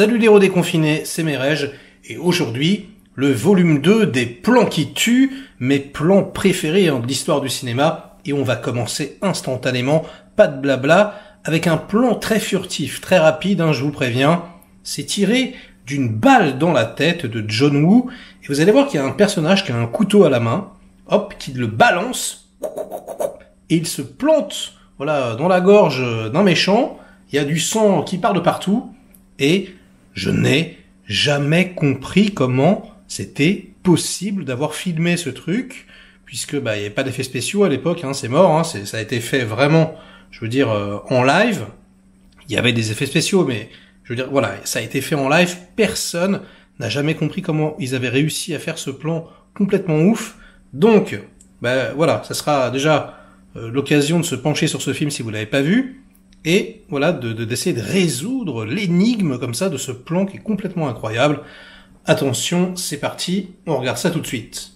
Salut les héros déconfinés, c'est Merege, et aujourd'hui, le volume 2 des plans qui tuent, mes plans préférés de l'histoire du cinéma, et on va commencer instantanément, pas de blabla, avec un plan très furtif, très rapide, je vous préviens. C'est tiré d'une balle dans la tête de John Woo, et vous allez voir qu'il y a un personnage qui a un couteau à la main, hop, qui le balance, et il se plante, voilà, dans la gorge d'un méchant. Il y a du sang qui part de partout, et je n'ai jamais compris comment c'était possible d'avoir filmé ce truc, puisque il n'y avait pas d'effets spéciaux à l'époque, c'est mort, ça a été fait vraiment, je veux dire, en live. Il y avait des effets spéciaux, mais je veux dire, voilà, ça a été fait en live. Personne n'a jamais compris comment ils avaient réussi à faire ce plan complètement ouf. Donc, voilà, ça sera déjà l'occasion de se pencher sur ce film si vous l'avez pas vu. Et voilà, d'essayer de résoudre l'énigme comme ça de ce plan qui est complètement incroyable. Attention, c'est parti, on regarde ça tout de suite.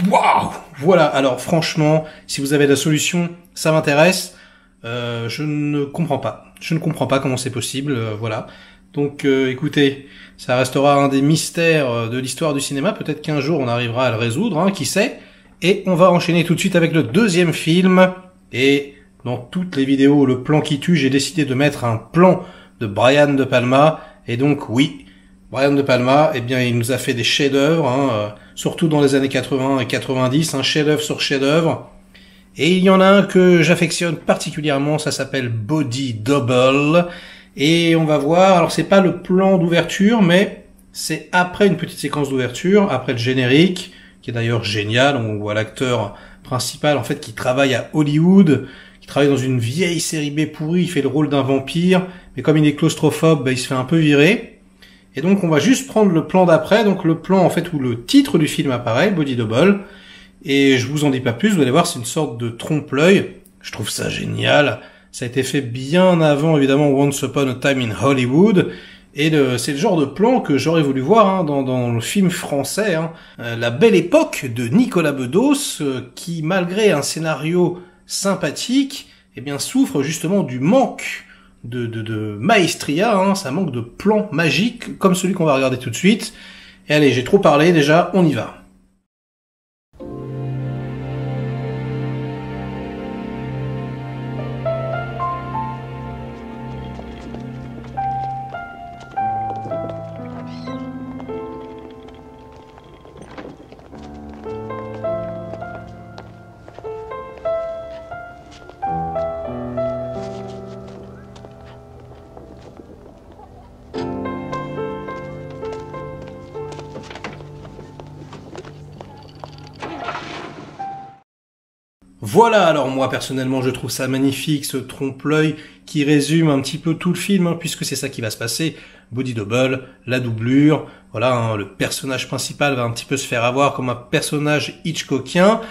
Waouh! Voilà, alors franchement, si vous avez la solution, ça m'intéresse. Je ne comprends pas. Je ne comprends pas comment c'est possible, voilà. Donc écoutez, ça restera un des mystères de l'histoire du cinéma. Peut-être qu'un jour on arrivera à le résoudre, qui sait. Et on va enchaîner tout de suite avec le deuxième film. Et dans toutes les vidéos, le plan qui tue, j'ai décidé de mettre un plan de Brian De Palma. Et donc oui, Brian De Palma, eh bien, il nous a fait des chefs-d'œuvre, surtout dans les années 80 et 90, chef-d'œuvre sur chef-d'œuvre. Et il y en a un que j'affectionne particulièrement, ça s'appelle Body Double. Et on va voir, alors c'est pas le plan d'ouverture, mais c'est après une petite séquence d'ouverture, après le générique, qui est d'ailleurs génial. On voit l'acteur principal, en fait, qui travaille à Hollywood, qui travaille dans une vieille série B pourrie, il fait le rôle d'un vampire, mais comme il est claustrophobe, il se fait un peu virer. Et donc on va juste prendre le plan d'après, donc le plan en fait où le titre du film apparaît, Body Double. Et je vous en dis pas plus, vous allez voir, c'est une sorte de trompe-l'œil. Je trouve ça génial. Ça a été fait bien avant, évidemment, Once Upon a Time in Hollywood. Et c'est le genre de plan que j'aurais voulu voir dans le film français. La belle époque de Nicolas Bedos, qui, malgré un scénario sympathique, eh bien, souffre justement du manque de maestria, ça manque de plans magiques, comme celui qu'on va regarder tout de suite. Et allez, j'ai trop parlé déjà, on y va. Voilà, alors moi personnellement je trouve ça magnifique, ce trompe-l'œil qui résume un petit peu tout le film, puisque c'est ça qui va se passer. Body double, la doublure, voilà, le personnage principal va un petit peu se faire avoir comme un personnage hitchcockien.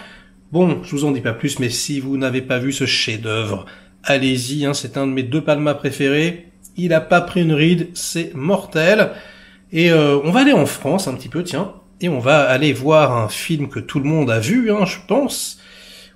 Bon, je vous en dis pas plus, mais si vous n'avez pas vu ce chef-d'œuvre, allez-y, c'est un de mes deux Palma préférés. Il a pas pris une ride, c'est mortel. Et on va aller en France un petit peu, tiens, et on va aller voir un film que tout le monde a vu, je pense.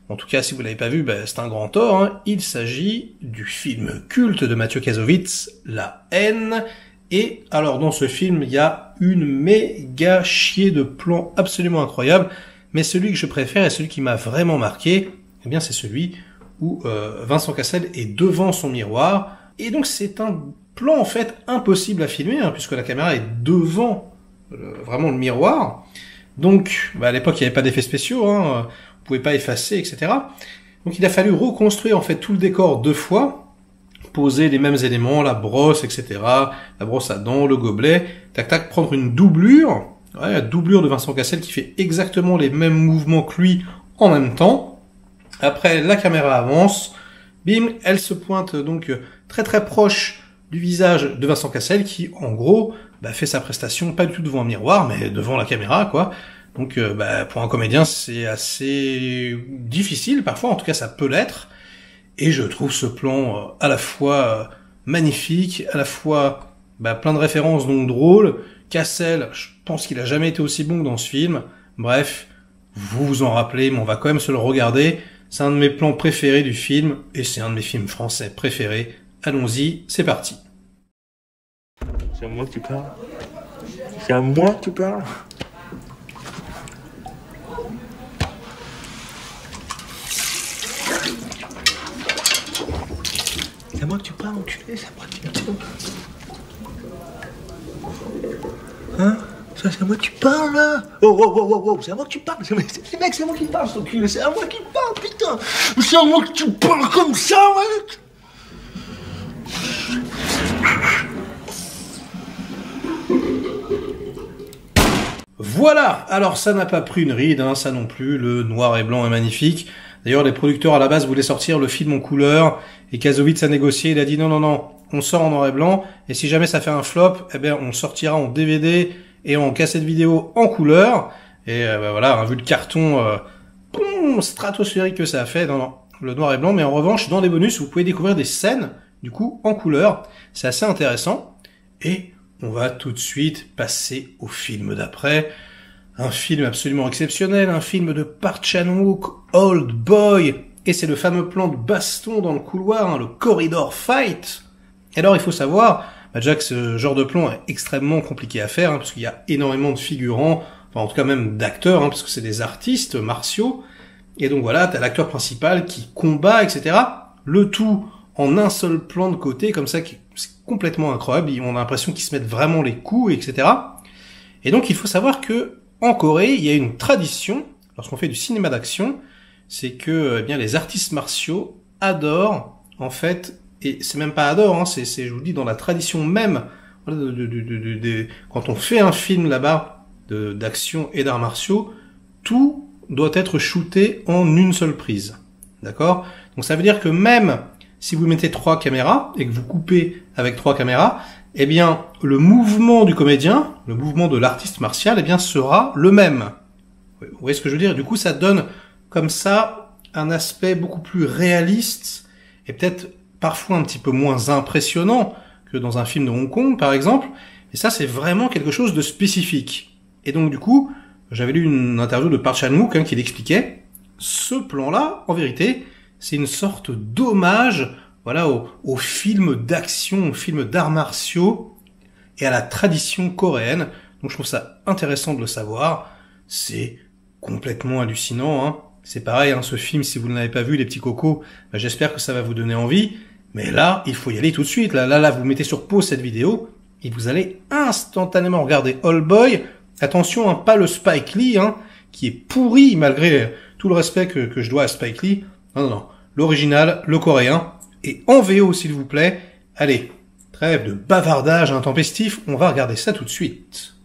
En tout cas, si vous l'avez pas vu, c'est un grand tort. Il s'agit du film culte de Mathieu Kassovitz, La Haine. Et alors, dans ce film, il y a une méga chier de plans absolument incroyables. Mais celui que je préfère et celui qui m'a vraiment marqué, eh bien, c'est celui où Vincent Cassel est devant son miroir. Et donc, c'est un plan, en fait, impossible à filmer, puisque la caméra est devant vraiment le miroir. Donc, à l'époque, il n'y avait pas d'effets spéciaux, on pouvait pas effacer, etc. Donc il a fallu reconstruire en fait tout le décor 2 fois, poser les mêmes éléments, la brosse, etc. La brosse à dents, le gobelet, tac, prendre une doublure, la doublure de Vincent Cassel qui fait exactement les mêmes mouvements que lui en même temps. Après, la caméra avance, bim, elle se pointe donc très très proche du visage de Vincent Cassel qui, en gros, fait sa prestation pas du tout devant un miroir, mais devant la caméra, quoi. Donc pour un comédien, c'est assez difficile parfois, en tout cas ça peut l'être. Et je trouve ce plan à la fois magnifique, à la fois plein de références donc drôles. Cassel, je pense qu'il a jamais été aussi bon que dans ce film. Bref, vous vous en rappelez, mais on va quand même se le regarder. C'est un de mes plans préférés du film, et c'est un de mes films français préférés. Allons-y, c'est parti. C'est à moi que tu parles? C'est à moi que tu parles? C'est à moi que tu parles, enculé, c'est à moi que tu parles. Hein? Ça, c'est à moi que tu parles, là? Oh, c'est à moi que tu parles. Mec, c'est à moi qui parle, cet enculé. C'est à moi qui parle, putain. C'est à moi que tu parles comme ça, mec. Voilà. Alors, ça n'a pas pris une ride, hein, ça non plus. Le noir et blanc est magnifique. D'ailleurs, les producteurs à la base voulaient sortir le film en couleur. Et Kazovitz a négocié. Il a dit non. On sort en noir et blanc. Et si jamais ça fait un flop, eh bien, on sortira en DVD et en cassette vidéo en couleur. Et voilà, vu le carton stratosphérique que ça a fait, non, le noir et blanc. Mais en revanche, dans les bonus, vous pouvez découvrir des scènes, du coup, en couleur. C'est assez intéressant. Et on va tout de suite passer au film d'après. Un film absolument exceptionnel, un film de Park Chan-wook, Old Boy. Et c'est le fameux plan de baston dans le couloir, le corridor fight. Et alors, il faut savoir, déjà que ce genre de plan est extrêmement compliqué à faire, parce qu'il y a énormément de figurants, enfin en tout cas même d'acteurs, parce que c'est des artistes martiaux. Et donc voilà, t'as l'acteur principal qui combat, etc. Le tout en un seul plan de côté, comme ça, c'est complètement incroyable. On a l'impression qu'ils se mettent vraiment les coups, etc. Et donc il faut savoir que en Corée, il y a une tradition, lorsqu'on fait du cinéma d'action, c'est que les artistes martiaux adorent, en fait, et c'est même pas adorent, c'est je vous le dis, dans la tradition même, quand on fait un film là-bas d'action et d'arts martiaux, tout doit être shooté en une seule prise. D'accord? Donc ça veut dire que même si vous mettez 3 caméras et que vous coupez avec 3 caméras, eh bien, le mouvement du comédien, le mouvement de l'artiste martial, eh bien, sera le même. Vous voyez ce que je veux dire? Du coup, ça donne, comme ça, un aspect beaucoup plus réaliste et peut-être parfois un petit peu moins impressionnant que dans un film de Hong Kong, par exemple. Et ça, c'est vraiment quelque chose de spécifique. Et donc, du coup, j'avais lu une interview de Park Chan-wook qui l'expliquait. Ce plan-là, en vérité, c'est une sorte d'hommage, voilà, au film d'action, au film d'arts martiaux et à la tradition coréenne. Donc je trouve ça intéressant de le savoir. C'est complètement hallucinant, C'est pareil, ce film, si vous ne l'avez pas vu, les petits cocos, j'espère que ça va vous donner envie. Mais là, il faut y aller tout de suite. Là, vous mettez sur pause cette vidéo et vous allez instantanément regarder Old Boy. Attention, pas le Spike Lee, qui est pourri malgré tout le respect que je dois à Spike Lee. Non. L'original, le coréen, et en VO s'il vous plaît. Allez, trêve de bavardage intempestif, on va regarder ça tout de suite.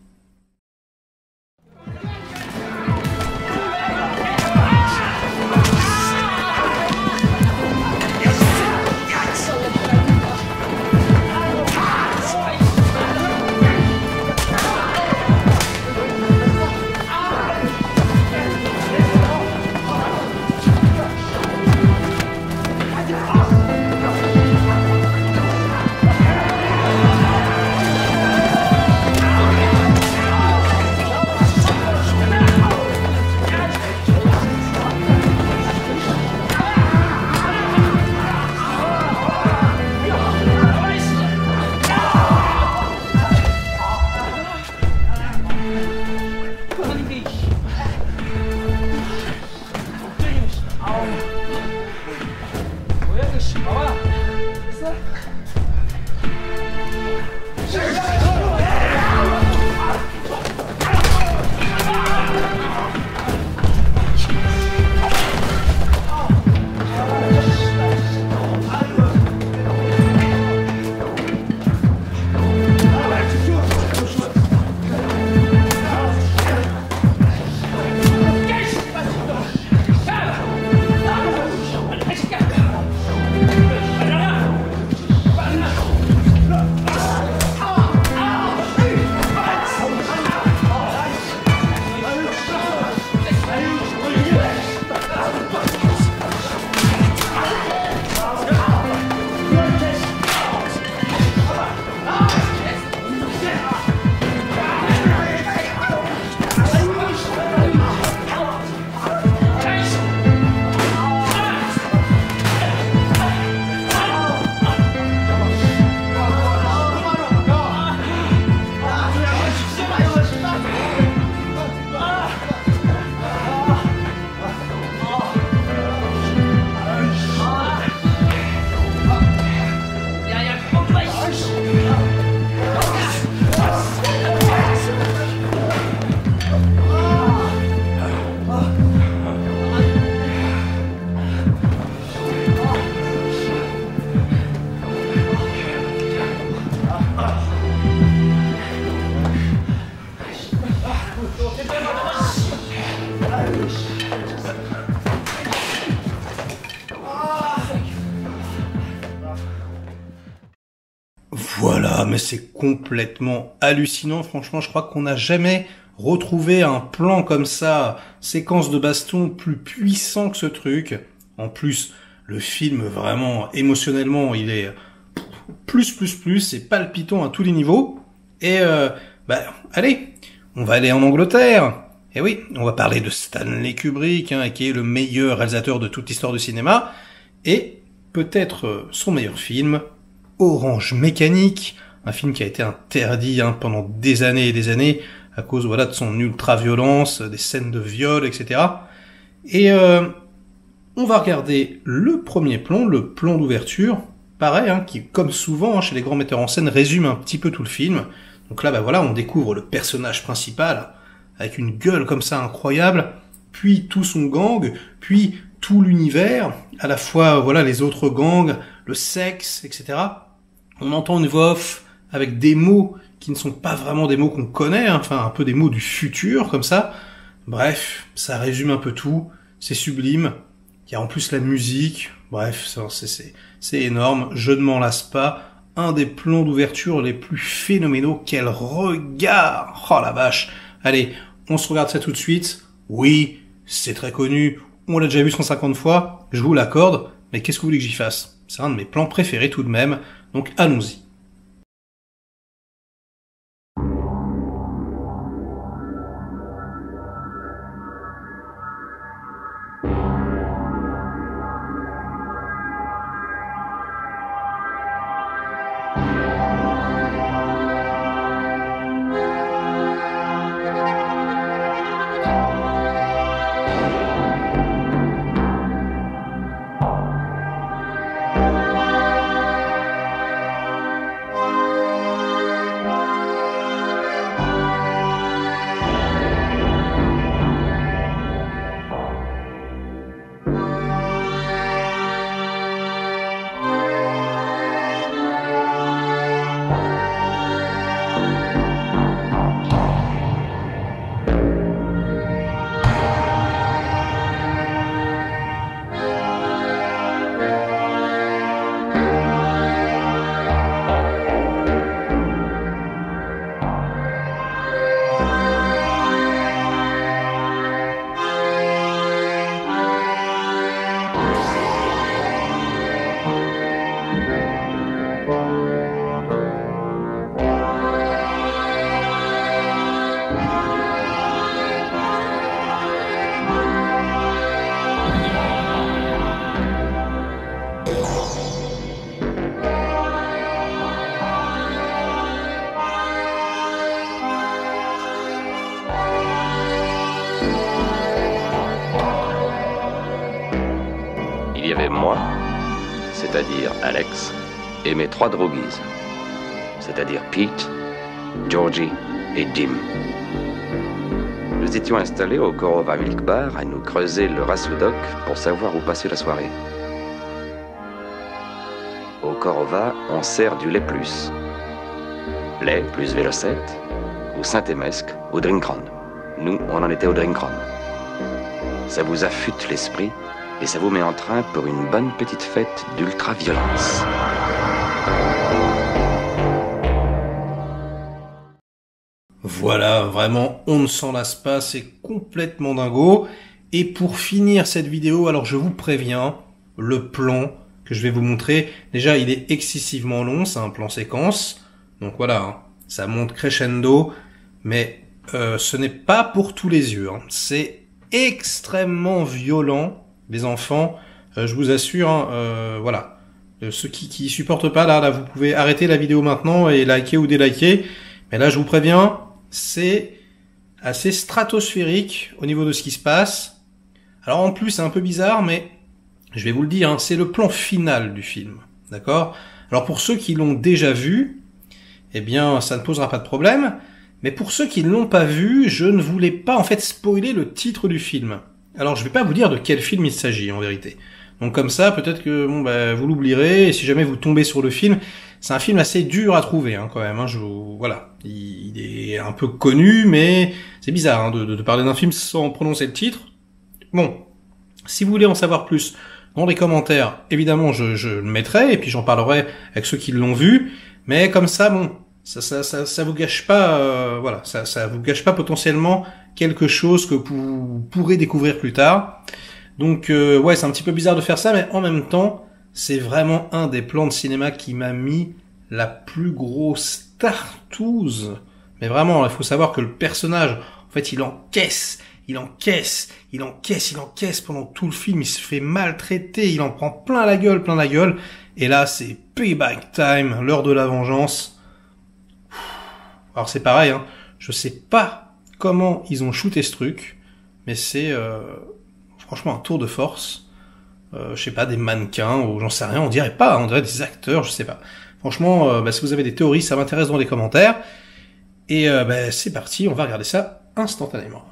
mais c'est complètement hallucinant. Franchement, je crois qu'on n'a jamais retrouvé un plan comme ça, séquence de baston plus puissant que ce truc. En plus, le film, vraiment, émotionnellement, il est plus, c'est palpitant à tous les niveaux. Et, allez, on va aller en Angleterre. Et oui, on va parler de Stanley Kubrick, qui est le meilleur réalisateur de toute l'histoire du cinéma. Et peut-être son meilleur film, Orange Mécanique, un film qui a été interdit pendant des années et des années à cause de son ultra-violence, des scènes de viol, etc. Et on va regarder le premier plan, le plan d'ouverture, pareil, qui, comme souvent chez les grands metteurs en scène, résume un petit peu tout le film. Donc là, on découvre le personnage principal, avec une gueule comme ça incroyable, puis tout son gang, puis tout l'univers, à la fois, les autres gangs, le sexe, etc. On entend une voix off avec des mots qui ne sont pas vraiment des mots qu'on connaît, enfin, un peu des mots du futur, comme ça. Bref, ça résume un peu tout, c'est sublime. Il y a en plus la musique, bref, c'est énorme, je ne m'en lasse pas. Un des plans d'ouverture les plus phénoménaux, quel regard! Oh la vache! Allez, on se regarde ça tout de suite. Oui, c'est très connu, on l'a déjà vu 150 fois, je vous l'accorde, mais qu'est-ce que vous voulez que j'y fasse? C'est un de mes plans préférés tout de même, donc allons-y. Il y avait moi, c'est-à-dire Alex, et mes 3 droguises, c'est-à-dire Pete, Georgie et Jim. Nous étions installés au Korova Milk Bar à nous creuser le Rasoudoc pour savoir où passer la soirée. Au Korova, on sert du lait plus. Lait plus Vélocette, ou Saint-Émesque, ou Drinkron. Nous, on en était au Drinkron. Ça vous affûte l'esprit et ça vous met en train pour une bonne petite fête d'ultra-violence. Voilà, vraiment, on ne s'en lasse pas, c'est complètement dingo. Et pour finir cette vidéo, alors je vous préviens, le plan que je vais vous montrer, déjà il est excessivement long, c'est un plan séquence. Donc voilà, ça monte crescendo, mais ce n'est pas pour tous les yeux. C'est extrêmement violent. Les enfants, je vous assure, voilà. Ceux qui supportent pas, là, vous pouvez arrêter la vidéo maintenant et liker ou déliker. Mais là, je vous préviens, c'est assez stratosphérique au niveau de ce qui se passe. Alors en plus, c'est un peu bizarre, mais je vais vous le dire, c'est le plan final du film. D'accord ? Alors pour ceux qui l'ont déjà vu, eh bien, ça ne posera pas de problème. Mais pour ceux qui ne l'ont pas vu, je ne voulais pas en fait spoiler le titre du film. Alors je vais pas vous dire de quel film il s'agit en vérité. Donc comme ça, peut-être que vous l'oublierez. Et si jamais vous tombez sur le film, c'est un film assez dur à trouver quand même. Voilà, il est un peu connu, mais c'est bizarre de parler d'un film sans prononcer le titre. Bon, si vous voulez en savoir plus, dans les commentaires, évidemment, je le mettrai et puis j'en parlerai avec ceux qui l'ont vu. Mais comme ça, ça vous gâche pas, voilà, ça vous gâche pas potentiellement quelque chose que vous pourrez découvrir plus tard. Donc ouais, c'est un petit peu bizarre de faire ça, mais en même temps, c'est vraiment un des plans de cinéma qui m'a mis la plus grosse tartouze. Mais vraiment, il faut savoir que le personnage, en fait, il encaisse pendant tout le film, il se fait maltraiter, il en prend plein la gueule. Et là, c'est payback time, l'heure de la vengeance. Alors c'est pareil, hein, je sais pas comment ils ont shooté ce truc, mais c'est franchement un tour de force. Je sais pas, des mannequins ou j'en sais rien, on dirait pas, on dirait des acteurs, je sais pas. Franchement, si vous avez des théories, ça m'intéresse dans les commentaires. Et c'est parti, on va regarder ça instantanément.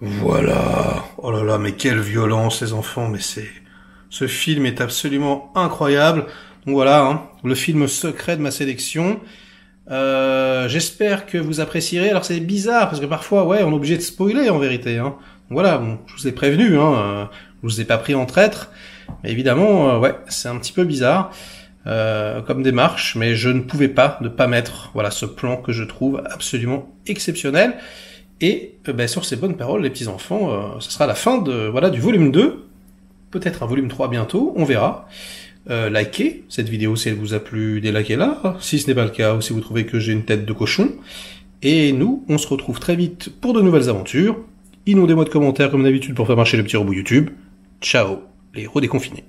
Voilà. Oh là là, mais quelle violence, les enfants, mais ce film est absolument incroyable. Donc voilà, hein, le film secret de ma sélection. J'espère que vous apprécierez. Alors c'est bizarre, parce que parfois, ouais, on est obligé de spoiler, en vérité, hein. Donc voilà, bon, je vous ai prévenu, hein, je vous ai pas pris en traître. Mais évidemment, ouais, c'est un petit peu bizarre. Comme démarche, mais je ne pouvais pas ne pas mettre, voilà, ce plan que je trouve absolument exceptionnel. Et sur ces bonnes paroles, les petits enfants, ce sera la fin de du volume 2, peut-être un volume 3 bientôt, on verra. Likez cette vidéo si elle vous a plu, délikez-la, si ce n'est pas le cas, ou si vous trouvez que j'ai une tête de cochon. Et nous, on se retrouve très vite pour de nouvelles aventures. Inondez-moi de commentaires comme d'habitude pour faire marcher le petit robot YouTube. Ciao, les héros déconfinés.